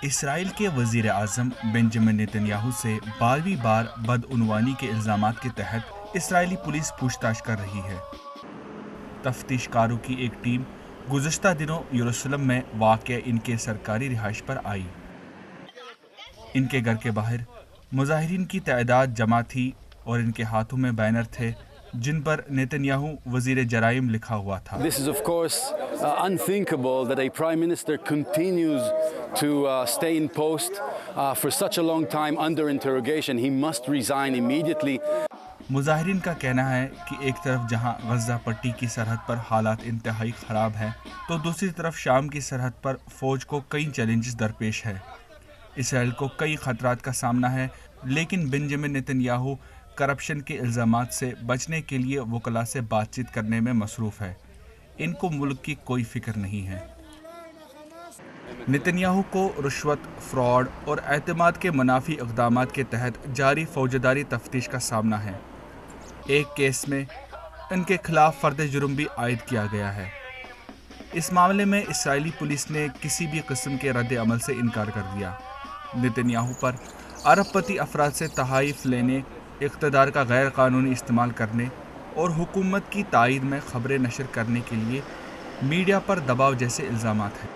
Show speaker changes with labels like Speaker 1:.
Speaker 1: اسرائیل کے وزیر اعظم Benjamin Nitin Yahoo سے 12ویں بار بدعنوانی کے الزامات کے تحت اسرائیلی پولیس پوچھ تاچھ کر رہی ہے۔ تفتیش کاروں کی ایک ٹیم گزشتہ دنوں یروشلم میں واقع ان کے سرکاری رہائش پر آئی۔ ان کے گھر کے باہر مظاہرین کی تعداد جمع تھی اور ان کے ہاتھوں میں بینر تھے جن پر نیتن یاہو وزیر جرائم لکھا ہوا تھا۔
Speaker 2: This is of course unthinkable that a prime minister continues to stay in post for such a long time under interrogation. He must resign immediately.
Speaker 1: مظاہرین کا کہنا ہے کہ ایک طرف جہاں غزہ پٹی کی سرحد پر حالات انتہائی خراب ہیں تو دوسری طرف شام کی سرحد پر فوج کو کئی چیلنجز درپیش ہے۔ اسرائیل کو کئی خطرات کا سامنا ہے، لیکن بنجامن نیتن یاہو کرپشن کے الزامات سے بچنے کے لیے وکلاء سے بات چیت کرنے میں مصروف ہے۔ ان کو ملک کی کوئی فکر نہیں ہے۔ نیتن یاہو کو رشوت، فراڈ اور اعتماد کے منافی اقدامات کے تحت جاری فوجداری تفتیش کا سامنا ہے۔ ایک کیس میں ان کے خلاف فرد جرم بھی عائد کیا گیا ہے۔ اس معاملے میں اسرائیلی پولیس نے کسی بھی قسم کے رد عمل سے انکار کر دیا۔ نیتن یاہو پر عرب پتی افراد سے تحائف لینے، اقتدار کا غیر قانونی استعمال کرنے اور حکومت کی تائید میں خبریں نشر کرنے کے لیے میڈیا پر دباؤ جیسے الزامات ہیں۔